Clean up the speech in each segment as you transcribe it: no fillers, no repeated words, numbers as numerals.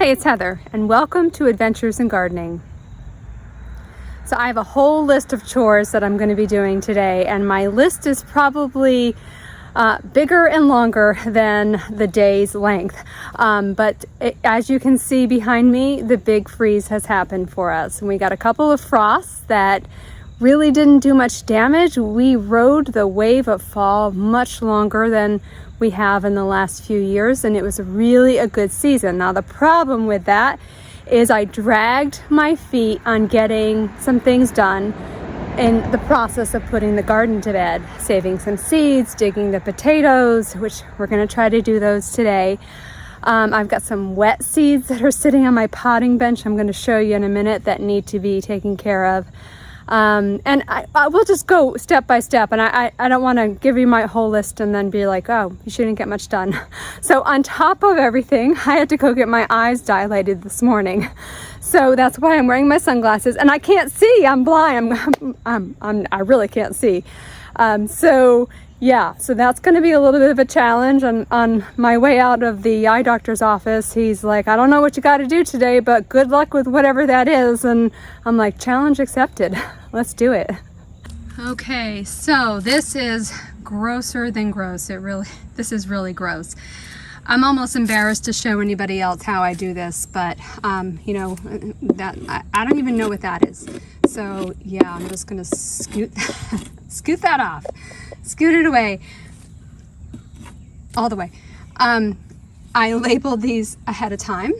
Hi, it's Heather, and welcome to Adventures in Gardening. So I have a whole list of chores that I'm going to be doing today, and my list is probably bigger and longer than the day's length. As you can see behind me, the big freeze has happened for us, and we got a couple of frosts that really didn't do much damage. We rode the wave of fall much longer than we have in the last few years, and it was really a good season. Now the problem with that is I dragged my feet on getting some things done in the process of putting the garden to bed, saving some seeds, digging the potatoes, which we're going to try to do those today. I've got some wet seeds that are sitting on my potting bench I'm going to show you in a minute that need to be taken care of. And I will just go step by step, and I don't want to give you my whole list and then be like, oh, you shouldn't get much done. So on top of everything, I had to go get my eyes dilated this morning. So that's why I'm wearing my sunglasses, and I can't see. I'm blind. I really can't see. So that's going to be a little bit of a challenge. On my way out of the eye doctor's office, he's like, I don't know what you got to do today, but good luck with whatever that is. And I'm like, challenge accepted. Let's do it. Okay, so this is grosser than gross. This is really gross. I'm almost embarrassed to show anybody else how I do this, but I don't even know what that is. So yeah, I'm just gonna scoot that off. Scoot it away, all the way. I labeled these ahead of time.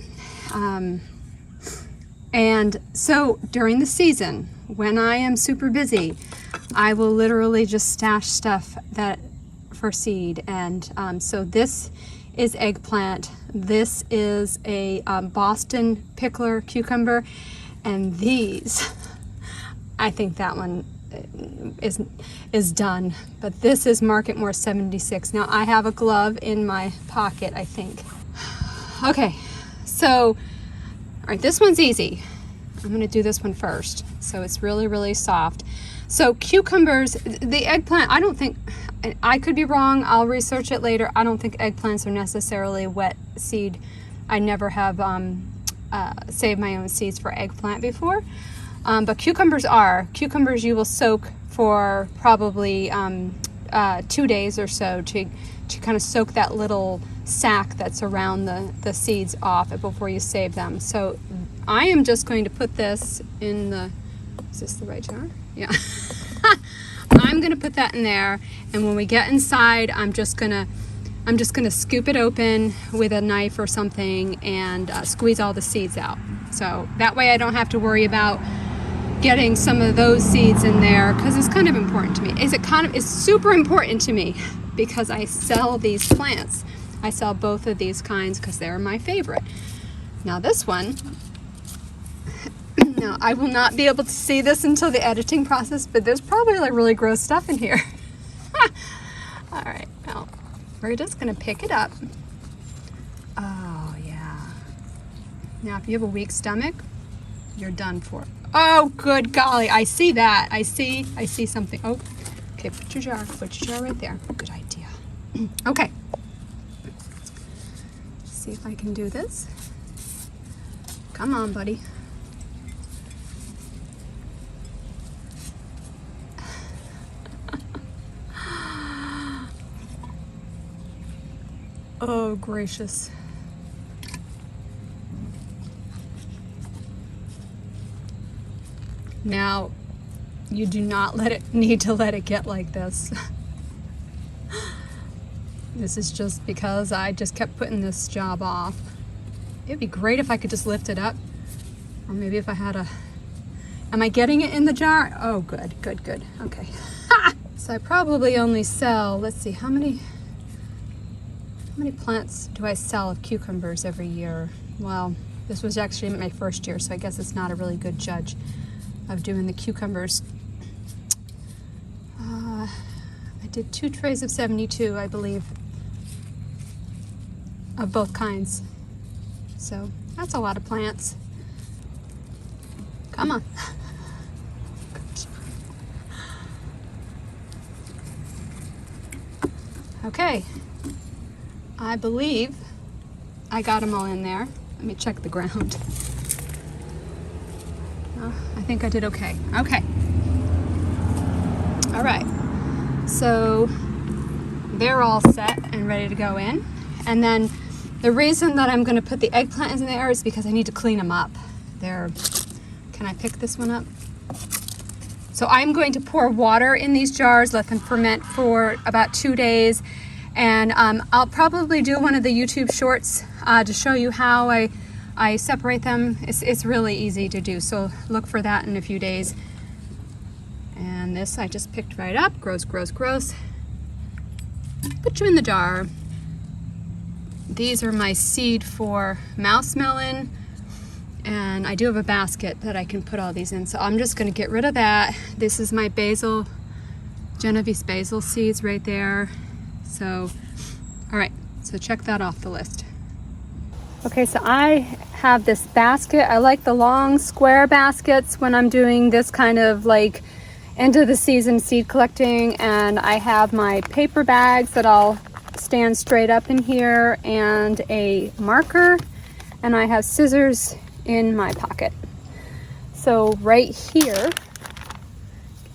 And so during the season, when I am super busy, I will literally just stash stuff for seed. And so this is eggplant. This is a Boston pickler cucumber. And these, I think that one is done, but this is Marketmore 76. Now I have a glove in my pocket, I think. Okay, so all right, this one's easy. I'm going to do this one first. So it's really soft. So cucumbers, the eggplant, I could be wrong, I'll research it later. I don't think eggplants are necessarily wet seed. I never have saved my own seeds for eggplant before. But cucumbers you will soak for probably 2 days or so to kind of soak that little sack that's around the seeds off before you save them. So I am just going to put this in is this the right jar? Yeah. I'm going to put that in there, and when we get inside, I'm just going to scoop it open with a knife or something and squeeze all the seeds out. So that way I don't have to worry about getting some of those seeds in there, because it's kind of important to me. It's super important to me because I sell these plants. I sell both of these kinds because they're my favorite. Now this one, now I will not be able to see this until the editing process, but there's probably like really gross stuff in here. All right, well, we're just gonna pick it up. Oh yeah. Now if you have a weak stomach, you're done for. Oh, good golly, I see that. I see something. Oh, okay, put your jar right there. Good idea. Okay. See if I can do this. Come on, buddy. Oh, gracious. Now, you do not need to let it get like this. This is just because I just kept putting this job off. It'd be great if I could just lift it up. Or maybe if I had am I getting it in the jar? Oh, good. Okay. So I probably only sell, let's see, how many plants do I sell of cucumbers every year? Well, this was actually my first year, so I guess it's not a really good judge of doing the cucumbers. I did 2 trays of 72, I believe, of both kinds. So that's a lot of plants. Come on. Okay, I believe I got them all in there. Let me check the ground. I think I did okay. Okay. All right. So they're all set and ready to go in. And then the reason that I'm going to put the eggplant in there is because I need to clean them up. Can I pick this one up? So I'm going to pour water in these jars, let them ferment for about 2 days. And I'll probably do one of the YouTube shorts to show you how I separate them. It's really easy to do, so look for that in a few days. And this I just picked right up. Gross, gross, gross. Put you in the jar. These are my seed for mouse melon. And I do have a basket that I can put all these in. So I'm just gonna get rid of that. This is my basil, Genovese basil seeds right there. So, all right, so check that off the list. Okay, so I have this basket. I like the long square baskets when I'm doing this kind of like end of the season seed collecting. And I have my paper bags that I'll stand straight up in here and a marker. And I have scissors in my pocket. So right here,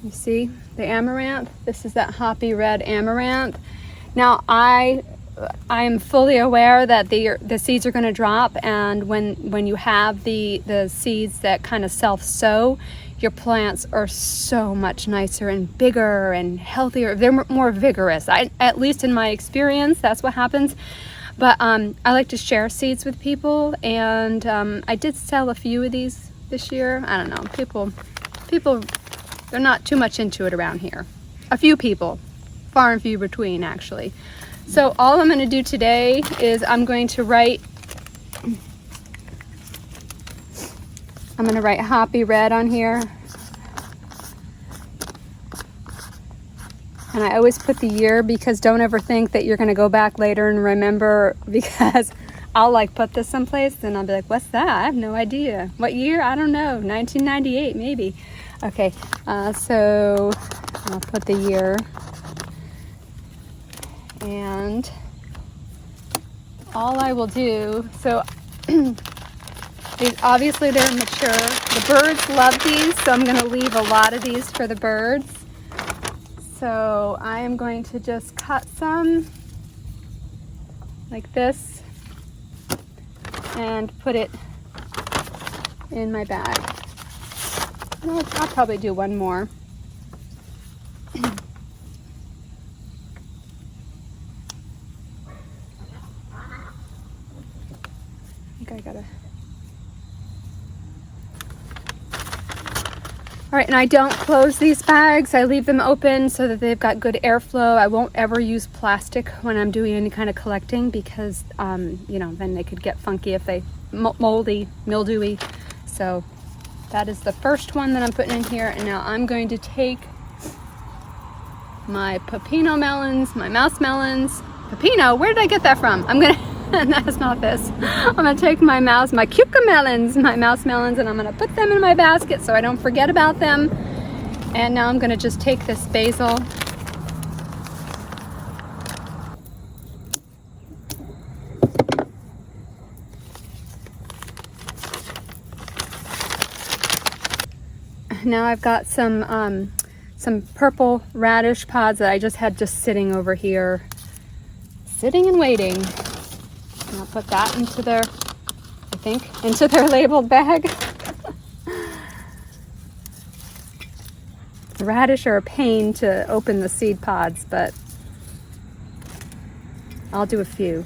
you see the amaranth? This is that hoppy red amaranth. Now I am fully aware that the seeds are going to drop, and when you have the seeds that kind of self-sow, your plants are so much nicer and bigger and healthier. They're more vigorous. At least in my experience, that's what happens. But I like to share seeds with people, and I did sell a few of these this year. I don't know, people, they're not too much into it around here. A few people, far and few between actually. So all I'm going to do today is I'm going to write hoppy red on here. And I always put the year, because don't ever think that you're going to go back later and remember, because I'll like put this someplace and I'll be like, what's that? I have no idea. What year? I don't know. 1998 maybe. Okay, so I'll put the year. And all I will do, so these, obviously they're mature. The birds love these, so I'm going to leave a lot of these for the birds. So I am going to just cut some like this and put it in my bag. I'll probably do one more. I gotta. All right, and I don't close these bags. I leave them open so that they've got good airflow. I won't ever use plastic when I'm doing any kind of collecting, because you know, then they could get funky if they moldy, mildewy. So that is the first one that I'm putting in here. And now I'm going to take my pepino melons, my mouse melons. Pepino, where did I get that from? I'm gonna. That's not this. I'm gonna take my cucamelons, my mouse melons, and I'm gonna put them in my basket so I don't forget about them. And now I'm gonna just take this basil. Now I've got some purple radish pods that I just had sitting over here, sitting and waiting. And I'll put that into their labeled bag. The radish are a pain to open the seed pods, but I'll do a few.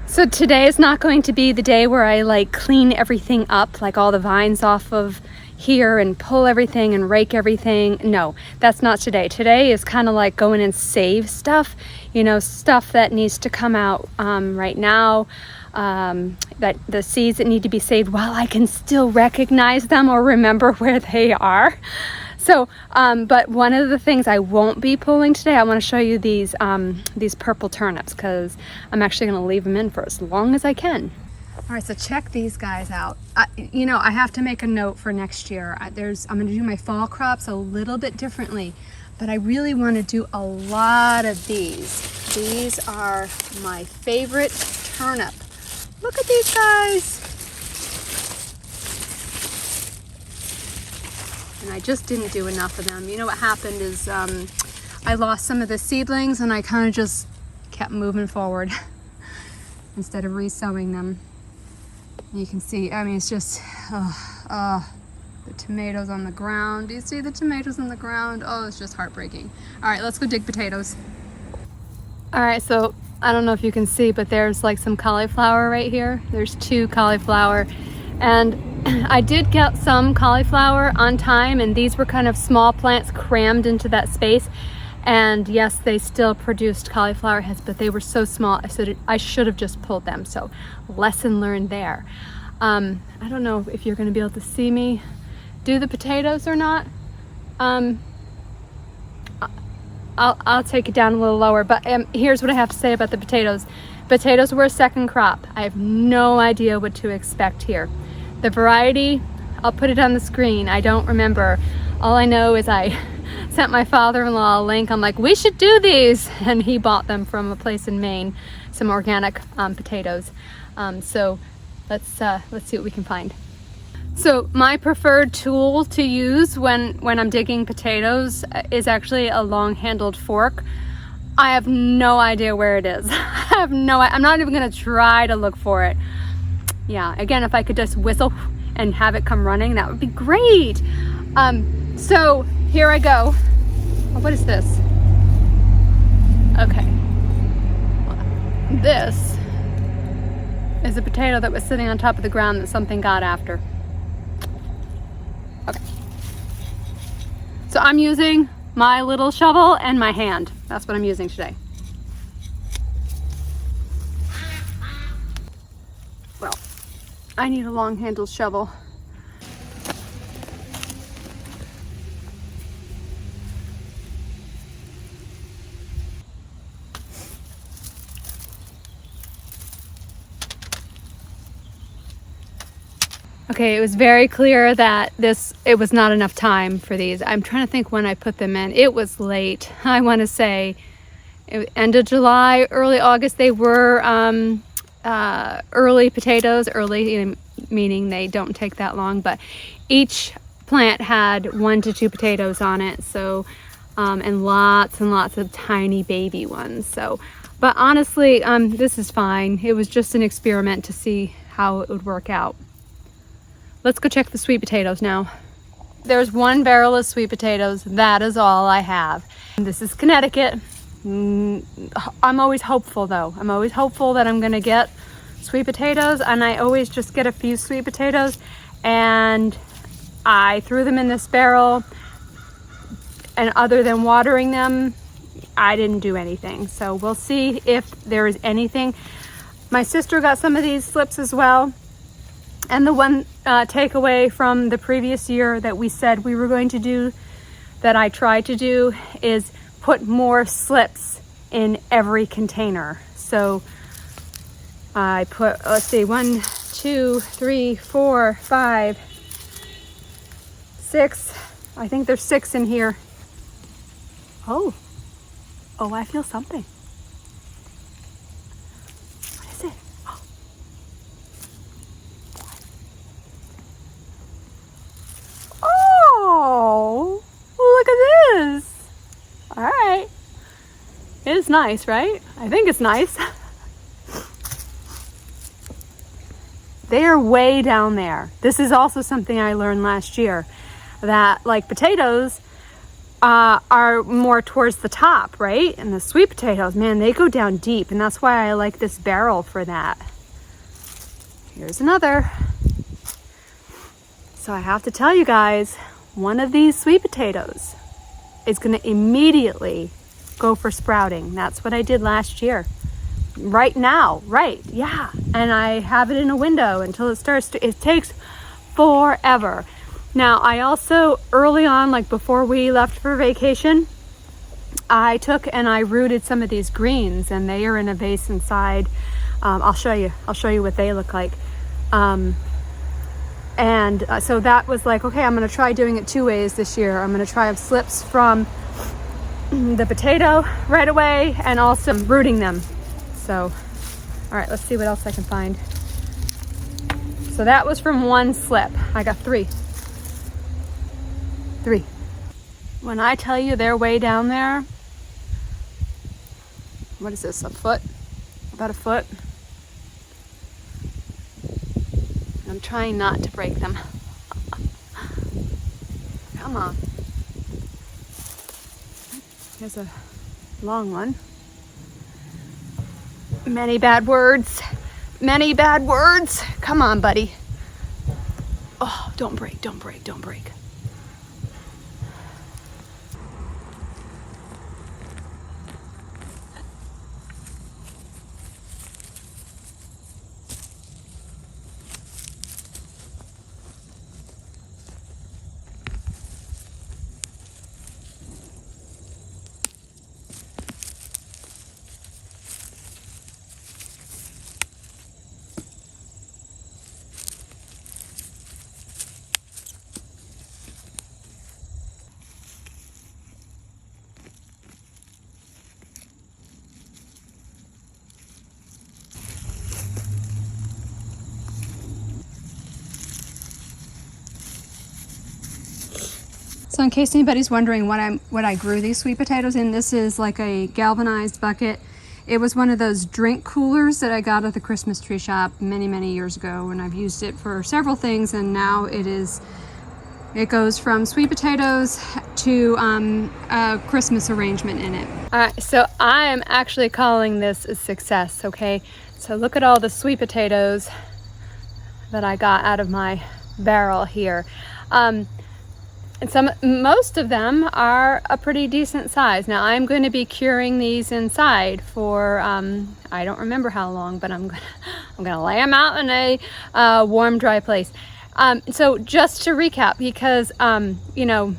So today is not going to be the day where I like clean everything up, like all the vines off of here and pull everything and rake everything. No, that's not today. Today is kind of like going and save stuff, you know, stuff that needs to come out right now, that the seeds that need to be saved while I can still recognize them or remember where they are. So, but one of the things I won't be pulling today, I want to show you these purple turnips, because I'm actually going to leave them in for as long as I can. All right, so check these guys out. You know, I have to make a note for next year. I'm going to do my fall crops a little bit differently, but I really want to do a lot of these. These are my favorite turnip Look at these guys. And I just didn't do enough of them. You know what happened is I lost some of the seedlings and I kind of just kept moving forward instead of resowing them. You can see, I mean, it's just, the tomatoes on the ground. Do you see the tomatoes on the ground? Oh, it's just heartbreaking. All right, let's go dig potatoes. All right, so I don't know if you can see, but there's like some cauliflower right here. There's 2 cauliflower. And I did get some cauliflower on time, and these were kind of small plants crammed into that space. And yes, they still produced cauliflower heads, but they were so small, I should have just pulled them. So lesson learned there. I don't know if you're gonna be able to see me do the potatoes or not. I'll take it down a little lower, but here's what I have to say about the potatoes. Potatoes were a second crop. I have no idea what to expect here. The variety, I'll put it on the screen. I don't remember. All I know is I sent my father-in-law a link. I'm like, we should do these. And he bought them from a place in Maine, some organic potatoes. So let's see what we can find. So my preferred tool to use when I'm digging potatoes is actually a long-handled fork. I have no idea where it is. I'm not even gonna try to look for it. Yeah, again, if I could just whistle and have it come running, that would be great. So here I go. Oh, what is this? Okay. This is a potato that was sitting on top of the ground that something got after. Okay. So I'm using my little shovel and my hand. That's what I'm using today. Well, I need a long-handled shovel. Okay, it was very clear that it was not enough time for these. I'm trying to think when I put them in. It was late. I want to say end of July, early August. They were early potatoes, early meaning they don't take that long, but each plant had 1 to 2 potatoes on it. So, and lots of tiny baby ones. So, but honestly, this is fine. It was just an experiment to see how it would work out. Let's go check the sweet potatoes now. There's 1 barrel of sweet potatoes. That is all I have. This is Connecticut. I'm always hopeful though. I'm always hopeful that I'm gonna get sweet potatoes, and I always just get a few sweet potatoes and I threw them in this barrel, and other than watering them, I didn't do anything. So we'll see if there is anything. My sister got some of these slips as well. And the one takeaway from the previous year that we said we were going to do, that I tried to do, is put more slips in every container. So I put, let's see, 1, 2, 3, 4, 5, 6. I think there's 6 in here. Oh, I feel something. What is it? Oh, look at this. All right. It is nice, right? I think it's nice. They are way down there. This is also something I learned last year, that like potatoes are more towards the top, right? And the sweet potatoes, man, they go down deep, and that's why I like this barrel for that. Here's another. So I have to tell you guys, one of these sweet potatoes is going to immediately go for sprouting. That's what I did last year. Right now, right, yeah. And I have it in a window until it starts to, it takes forever. Now, I also, early on, like before we left for vacation, I took and I rooted some of these greens, and they are in a vase inside. I'll show you what they look like. So that was like, okay, I'm going to try doing it 2 ways this year. I'm going to try slips from the potato right away, and also rooting them. So, all right, let's see what else I can find. So that was from one slip. I got three. When I tell you they're way down there, what is this, a foot? About a foot? I'm trying not to break them. Come on. Here's a long one. Many bad words. Many bad words. Come on, buddy. Oh, don't break, don't break, don't break. So in case anybody's wondering what I grew these sweet potatoes in, this is like a galvanized bucket. It was one of those drink coolers that I got at the Christmas tree shop many years ago, and I've used it for several things, and now it goes from sweet potatoes to a Christmas arrangement in it. All right, so I am actually calling this a success, okay? So look at all the sweet potatoes that I got out of my barrel here. And most of them are a pretty decent size. Now I'm going to be curing these inside for I don't remember how long, but I'm gonna lay them out in a warm, dry place. So just to recap, because you know,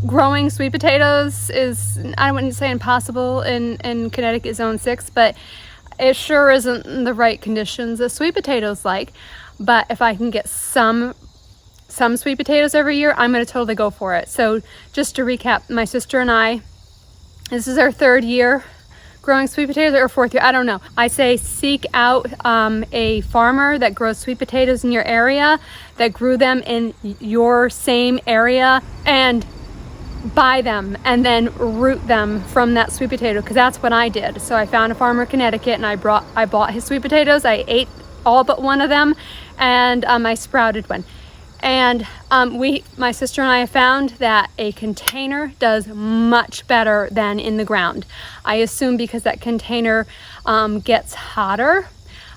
growing sweet potatoes is, I wouldn't say impossible in Connecticut Zone 6, but it sure isn't in the right conditions as sweet potatoes like. But if I can get some sweet potatoes every year, I'm going to totally go for it. So just to recap, my sister and I, this is our third year growing sweet potatoes, or fourth year, I don't know. I say seek out a farmer that grows sweet potatoes in your area, that grew them in your same area, and buy them and then root them from that sweet potato, because that's what I did. So I found a farmer in Connecticut and I bought his sweet potatoes. I ate all but one of them, and I sprouted one. And my sister and I have found that a container does much better than in the ground. I assume because that container gets hotter.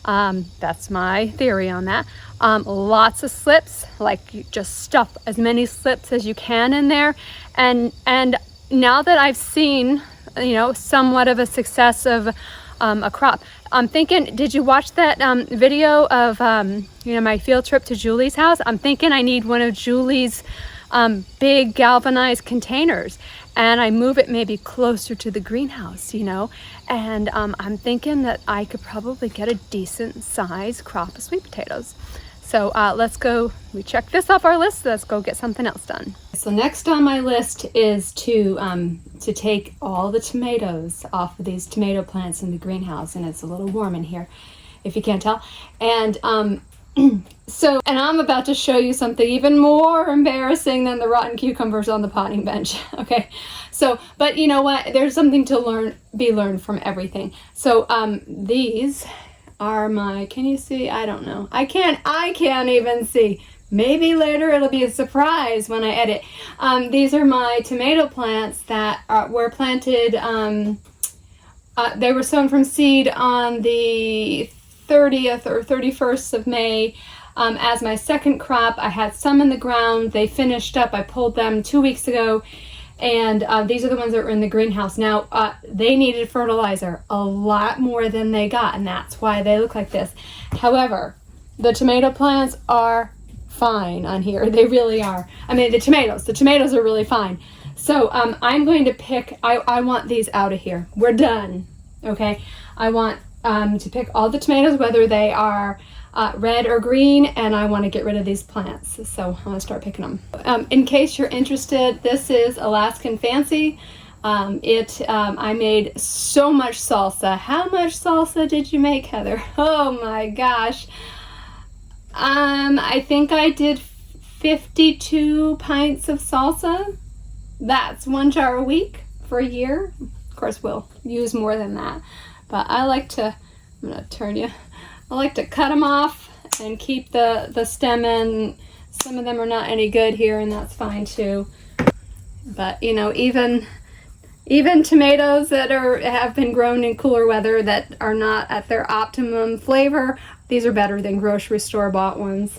That's my theory on that. Lots of slips, like you just stuff as many slips as you can in there. And now that I've seen, you know, somewhat of a success of a crop, I'm thinking, did you watch that video of, you know, my field trip to Julie's house? I'm thinking I need one of Julie's big galvanized containers, and I move it maybe closer to the greenhouse, you know, and I'm thinking that I could probably get a decent size crop of sweet potatoes. So let's go, we check this off our list, let's go get something else done. So next on my list is to take all the tomatoes off of these tomato plants in the greenhouse, and it's a little warm in here, if you can't tell. And so, and I'm about to show you something even more embarrassing than the rotten cucumbers on the potting bench, okay? So, but you know what, there's something to be learned from everything. So these are my, can you see? I don't know. I can't even see. Maybe later it'll be a surprise when I edit. These are my tomato plants that were planted, they were sown from seed on the 30th or 31st of May as my second crop. I had some in the ground. They finished up. I pulled them 2 weeks ago. And these are the ones that were in the greenhouse. Now, they needed fertilizer a lot more than they got, and that's why they look like this. However, the tomato plants are fine on here. They really are. I mean, the tomatoes are really fine. So I'm going to pick, I want these out of here. We're done, okay? I want to pick all the tomatoes, whether they are red or green, and I want to get rid of these plants. So I'm gonna start picking them. In case you're interested, this is Alaskan Fancy. I made so much salsa. How much salsa did you make, Heather? Oh my gosh. I think I did 52 pints of salsa. That's 1 jar a week for a year. Of course, we'll use more than that. But I like to, I'm gonna turn you, I like to cut them off and keep the stem in. Some of them are not any good here, and that's fine too. But you know, even tomatoes that have been grown in cooler weather that are not at their optimum flavor, these are better than grocery store bought ones.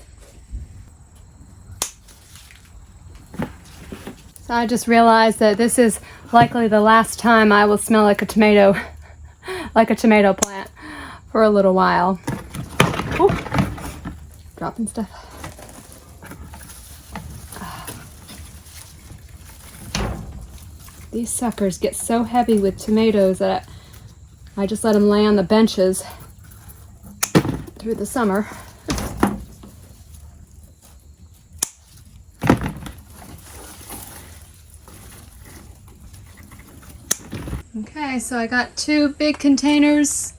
So I just realized that this is likely the last time I will smell like a tomato, like a tomato plant for a little while. Ooh, dropping stuff. These suckers get so heavy with tomatoes that I just let them lay on the benches through the summer. Okay, so I got 2 big containers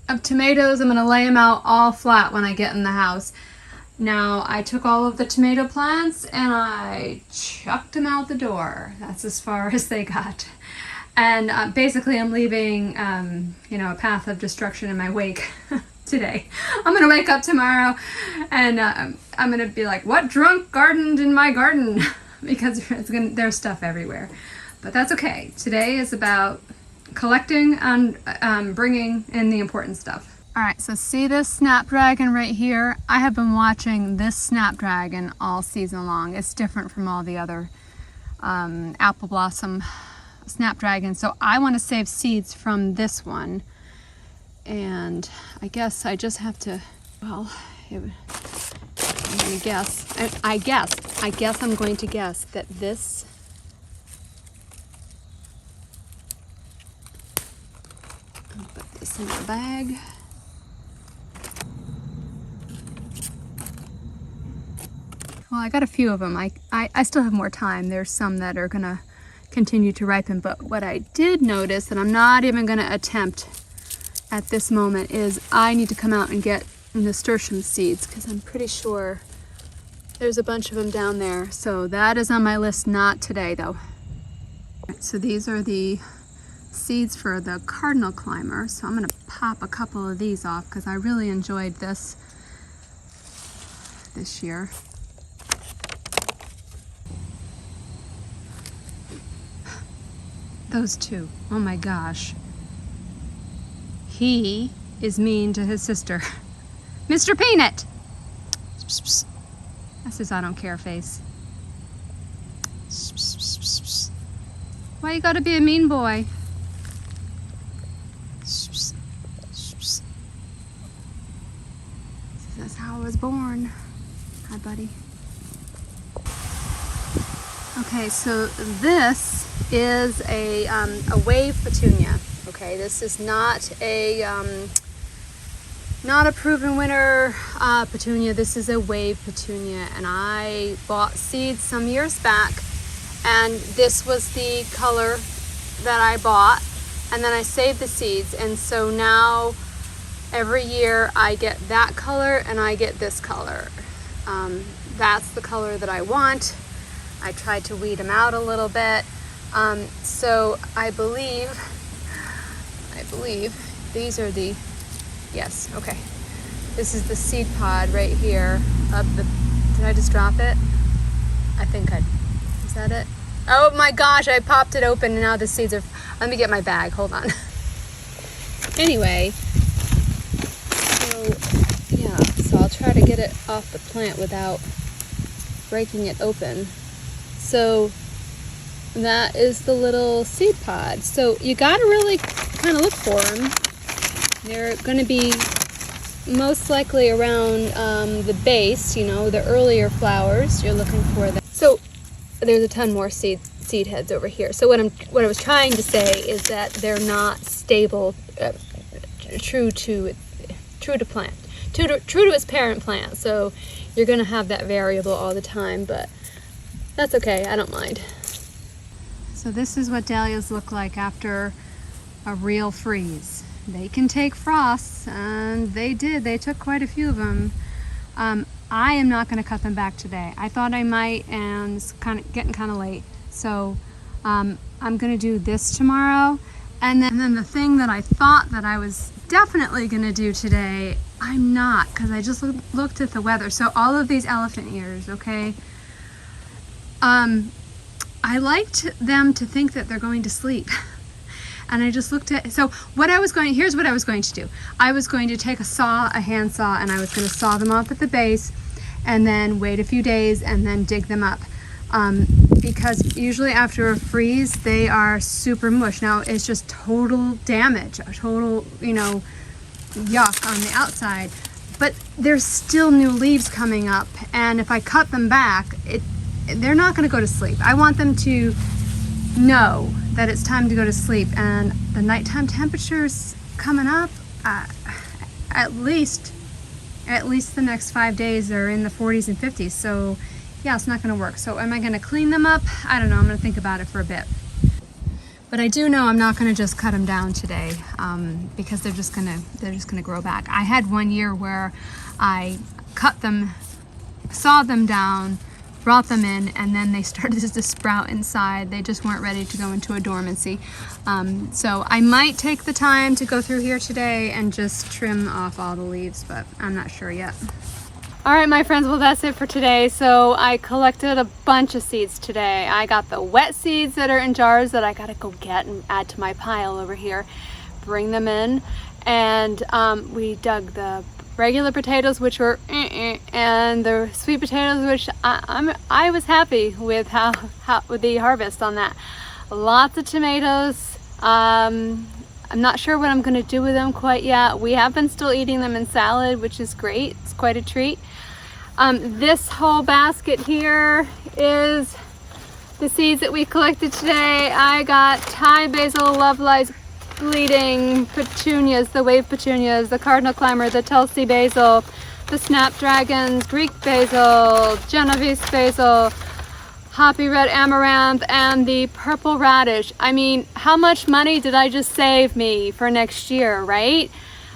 of tomatoes. I'm going to lay them out all flat when I get in the house. Now, I took all of the tomato plants and I chucked them out the door. That's as far as they got. And basically I'm leaving, you know, a path of destruction in my wake today. I'm going to wake up tomorrow and I'm going to be like, what drunk gardened in my garden? Because there's stuff everywhere. But that's okay. Today is about collecting and bringing in the important stuff. All right, so see this snapdragon right here? I have been watching this snapdragon all season long. It's different from all the other apple blossom snapdragons. So I want to save seeds from this one. And I guess I just have to, well, I'm going to guess. I guess I'm going to guess that this I'll put this in the bag. Well, I got a few of them. I still have more time. There's some that are going to continue to ripen. But what I did notice that I'm not even going to attempt at this moment is I need to come out and get nasturtium seeds because I'm pretty sure there's a bunch of them down there. So that is on my list, not today though. Right, so these are the seeds for the cardinal climber. So I'm going to pop a couple of these off because I really enjoyed this year. Those 2. Oh my gosh. He is mean to his sister. Mr. Peanut! That's his I don't care face. Why you gotta be a mean boy? That's how I was born. Hi, buddy. Okay, so this is a wave petunia. Okay, this is not a proven winter petunia. This is a wave petunia, and I bought seeds some years back, and this was the color that I bought, and then I saved the seeds, and so now every year I get that color and I get this color. That's the color that I want. I tried to weed them out a little bit. So I believe these are the, yes, okay. This is the seed pod right here of the, did I just drop it? I think is that it? Oh my gosh, I popped it open and now the seeds are, let me get my bag, hold on. Anyway, so yeah, so I'll try to get it off the plant without breaking it open. So that is the little seed pod. So you gotta really kind of look for them. They're gonna be most likely around the base, you know, the earlier flowers. You're looking for them. So there's a ton more seed heads over here. So what I was trying to say is that they're not stable, true to plant, true to its parent plant. So you're gonna have that variable all the time, but that's okay, I don't mind. So this is what dahlias look like after a real freeze. They can take frosts, and they did. They took quite a few of them. I am not going to cut them back today. I thought I might, and it's getting kind of late. So I'm going to do this tomorrow. And then the thing that I thought that I was definitely going to do today, I'm not, because I just looked at the weather. So all of these elephant ears, okay? I liked them to think that they're going to sleep. And I just looked at, so here's what I was going to do. I was going to take a hand saw, and I was going to saw them off at the base and then wait a few days and then dig them up. Because usually after a freeze, they are super mush. Now it's just total damage, a total, yuck on the outside. But there's still new leaves coming up. And if I cut them back, they're not going to go to sleep. I want them to know that it's time to go to sleep, and the nighttime temperatures coming up, at least the next 5 days are in the 40s and 50s. So yeah, it's not going to work. So am I going to clean them up? I don't know. I'm going to think about it for a bit. But I do know I'm not going to just cut them down today, because they're just going to grow back. I had one year where I cut them, sawed them down, brought them in, and then they started to sprout inside. They just weren't ready to go into a dormancy. So I might take the time to go through here today and just trim off all the leaves, but I'm not sure yet. All right, my friends, well, that's it for today. So I collected a bunch of seeds today. I got the wet seeds that are in jars that I gotta go get and add to my pile over here, bring them in, and we dug the regular potatoes, which were and the sweet potatoes, which I was happy with with the harvest on that. Lots of tomatoes. I'm not sure what I'm going to do with them quite yet. We have been still eating them in salad, which is great. It's quite a treat. This whole basket here is the seeds that we collected today. I got Thai basil, love lies, bleeding petunias, the wave petunias, the cardinal climber, the Tulsi basil, the snapdragons, Greek basil, Genovese basil, hoppy red amaranth, and the purple radish. I mean, how much money did I just save me for next year, right?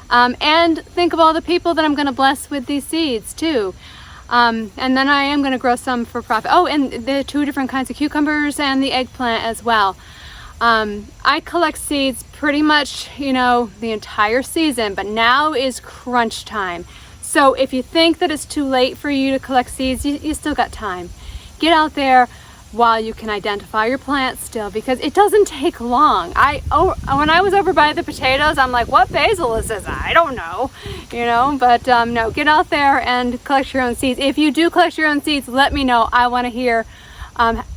And think of all the people that I'm going to bless with these seeds too. And then I am going to grow some for profit. Oh, and the 2 different kinds of cucumbers and the eggplant as well. I collect seeds pretty much, the entire season, but now is crunch time. So if you think that it's too late for you to collect seeds, you still got time. Get out there while you can identify your plants still, because it doesn't take long. When I was over by the potatoes, I'm like, what basil is this? I don't know, but no, get out there and collect your own seeds. If you do collect your own seeds, let me know. I want to hear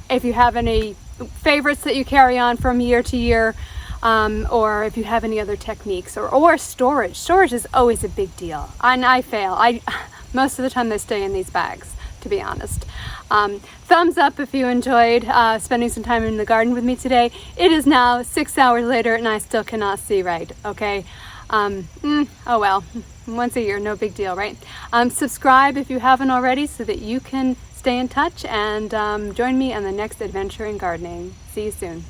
if you have any favorites that you carry on from year to year, or if you have any other techniques, or storage. Storage is always a big deal, and I fail. Most of the time they stay in these bags, to be honest. Thumbs up if you enjoyed spending some time in the garden with me today. It is now 6 hours later and I still cannot see right, okay? Oh well, once a year, no big deal, right? Subscribe if you haven't already so that you can stay in touch, and join me on the next adventure in gardening. See you soon.